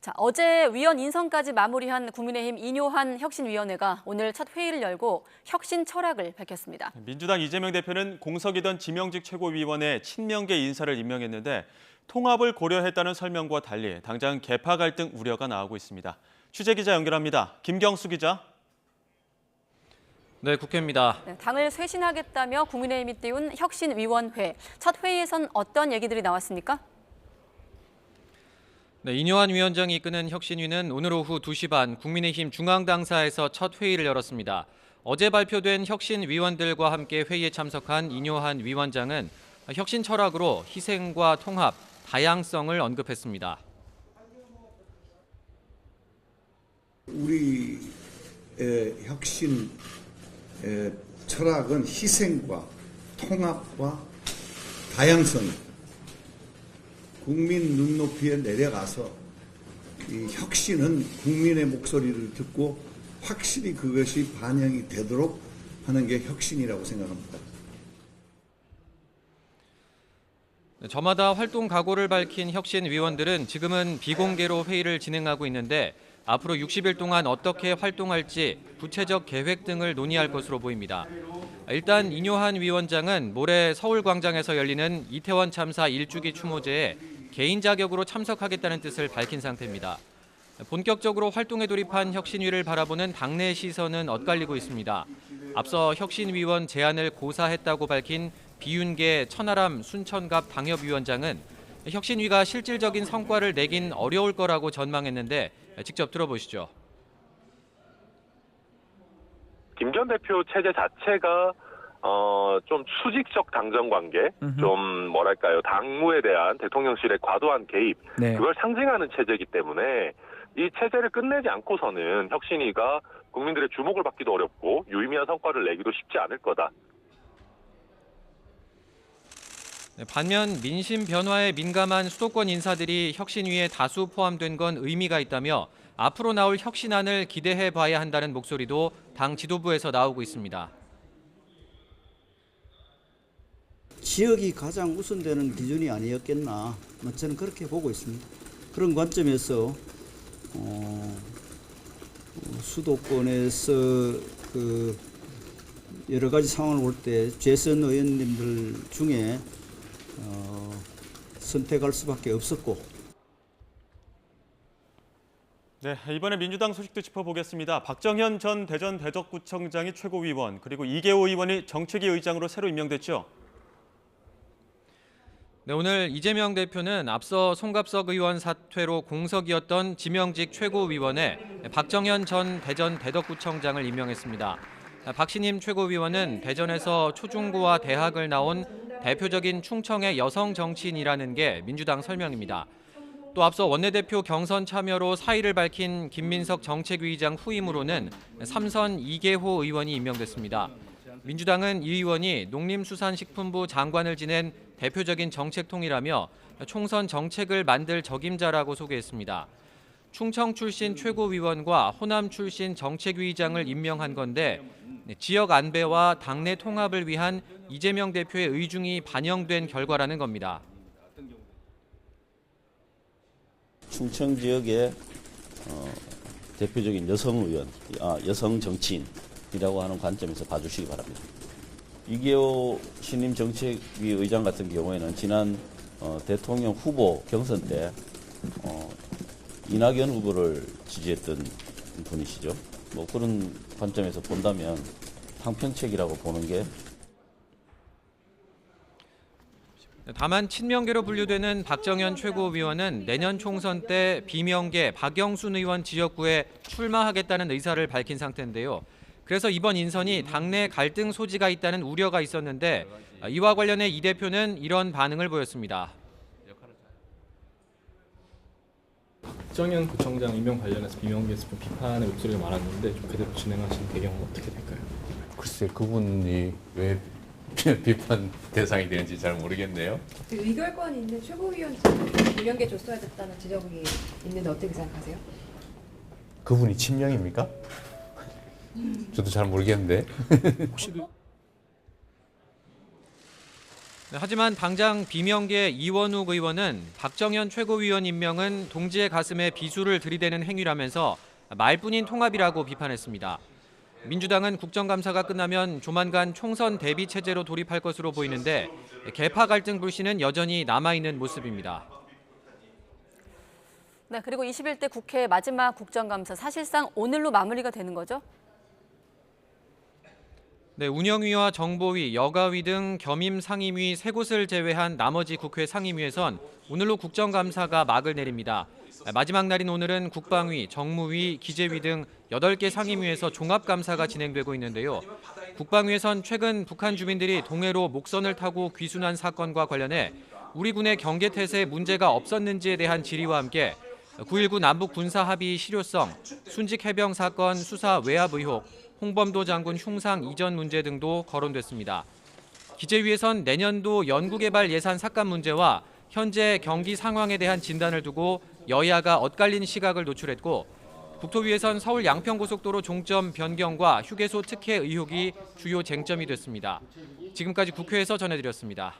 자, 어제 위원 인선까지 마무리한 국민의힘 인효한 혁신위원회가 오늘 첫 회의를 열고 혁신 철학을 밝혔습니다. 민주당 이재명 대표는 공석이던 지명직 최고위원회 친명계 인사를 임명했는데 통합을 고려했다는 설명과 달리 당장 계파 갈등 우려가 나오고 있습니다. 취재기자 연결합니다. 김경수 기자. 네, 국회입니다. 네, 당을 쇄신하겠다며 국민의힘이 띄운 혁신위원회. 첫 회의에선 어떤 얘기들이 나왔습니까? 네, 인효한 위원장이 이끄는 혁신위는 오늘 오후 2시 반 국민의힘 중앙당사에서 첫 회의를 열었습니다. 어제 발표된 혁신위원들과 함께 회의에 참석한 인효한 위원장은 혁신 철학으로 희생과 통합, 다양성을 언급했습니다. 우리의 혁신 철학은 희생과 통합과 다양성입니다. 국민 눈높이에 내려가서 이 혁신은 국민의 목소리를 듣고 확실히 그것이 반영이 되도록 하는 게 혁신이라고 생각합니다. 저마다 활동 각오를 밝힌 혁신위원들은 지금은 비공개로 회의를 진행하고 있는데 앞으로 60일 동안 어떻게 활동할지 구체적 계획 등을 논의할 것으로 보입니다. 일단 인효한 위원장은 모레 서울광장에서 열리는 이태원 참사 1주기 추모제에 개인 자격으로 참석하겠다는 뜻을 밝힌 상태입니다. 본격적으로 활동에 돌입한 혁신위를 바라보는 당내 시선은 엇갈리고 있습니다. 앞서 혁신위원 제안을 고사했다고 밝힌 비윤계 천하람 순천갑 당협위원장은 혁신위가 실질적인 성과를 내긴 어려울 거라고 전망했는데 직접 들어보시죠. 김 전 대표 체제 자체가 좀 수직적 당정 관계, 좀 뭐랄까요, 당무에 대한 대통령실의 과도한 개입, 그걸 상징하는 체제이기 때문에 이 체제를 끝내지 않고서는 혁신위가 국민들의 주목을 받기도 어렵고 유의미한 성과를 내기도 쉽지 않을 거다. 반면 민심 변화에 민감한 수도권 인사들이 혁신위에 다수 포함된 건 의미가 있다며 앞으로 나올 혁신안을 기대해 봐야 한다는 목소리도 당 지도부에서 나오고 있습니다. 지역이 가장 우선되는 기준이 아니었겠나, 저는 그렇게 보고 있습니다. 그런 관점에서 수도권에서 여러 가지 상황을 볼 때 재선 의원님들 중에 선택할 수밖에 없었고. 네, 이번에 민주당 소식도 짚어보겠습니다. 박정현 전 대전 대덕구청장이 최고위원, 그리고 이계호 의원이 정책위 의장으로 새로 임명됐죠. 네, 오늘 이재명 대표는 앞서 송갑석 의원 사퇴로 공석이었던 지명직 최고위원에 박정현 전 대전 대덕구청장을 임명했습니다. 박 신임 최고위원은 대전에서 초중고와 대학을 나온 대표적인 충청의 여성 정치인이라는 게 민주당 설명입니다. 또 앞서 원내대표 경선 참여로 사의를 밝힌 김민석 정책위의장 후임으로는 삼선 이계호 의원이 임명됐습니다. 민주당은 이 의원이 농림수산식품부 장관을 지낸 대표적인 정책통이라며 총선 정책을 만들 적임자라고 소개했습니다. 충청 출신 최고위원과 호남 출신 정책위의장을 임명한 건데 지역 안배와 당내 통합을 위한 이재명 대표의 의중이 반영된 결과라는 겁니다. 충청 지역의 대표적인 여성 의원, 여성 정치인이라고 하는 관점에서 봐주시기 바랍니다. 이계호 신임 정책위 의장 같은 경우에는 지난 대통령 후보 경선 때 이낙연 후보를 지지했던 분이시죠. 뭐 그런 관점에서 본다면 당편책이라고 보는 게. 다만 친명계로 분류되는 박정현 최고위원은 내년 총선 때 비명계 박영순 의원 지역구에 출마하겠다는 의사를 밝힌 상태인데요. 그래서 이번 인선이 당내 갈등 소지가 있다는 우려가 있었는데 이와 관련해 이 대표는 이런 반응을 보였습니다. 박정현 구청장 임명 관련해서 비명계에서 좀 비판의 목소리가 많았는데 좀 그대로 진행하신 배경은 어떻게 될까요? 글쎄 그분이 왜 비판 대상이 되는지 잘 모르겠네요. 의결권이 있는 최고위원 비명계 줬어야 됐다는 지적이 있는데 어떻게 생각하세요? 그분이 친명입니까? 저도 잘 모르겠는데. 혹시 하지만 당장 비명계 이원욱 의원은 박정현 최고위원 임명은 동지의 가슴에 비수를 들이대는 행위라면서 말뿐인 통합이라고 비판했습니다. 민주당은 국정감사가 끝나면 조만간 총선 대비 체제로 돌입할 것으로 보이는데 계파 갈등 불씨는 여전히 남아있는 모습입니다. 네, 그리고 21대 국회 마지막 국정감사 사실상 오늘로 마무리가 되는 거죠? 네, 운영위와 정보위, 여가위 등 겸임 상임위 3곳을 제외한 나머지 국회 상임위에선 오늘로 국정감사가 막을 내립니다. 마지막 날인 오늘은 국방위, 정무위, 기재위 등 8개 상임위에서 종합감사가 진행되고 있는데요. 국방위에선 최근 북한 주민들이 동해로 목선을 타고 귀순한 사건과 관련해 우리 군의 경계태세에 문제가 없었는지에 대한 질의와 함께 9.19 남북 군사 합의 실효성, 순직 해병 사건 수사 외압 의혹, 홍범도 장군 흉상 이전 문제 등도 거론됐습니다. 기재위에선 내년도 연구개발 예산 삭감 문제와 현재 경기 상황에 대한 진단을 두고 여야가 엇갈린 시각을 노출했고, 국토위에선 서울 양평고속도로 종점 변경과 휴게소 특혜 의혹이 주요 쟁점이 됐습니다. 지금까지 국회에서 전해드렸습니다.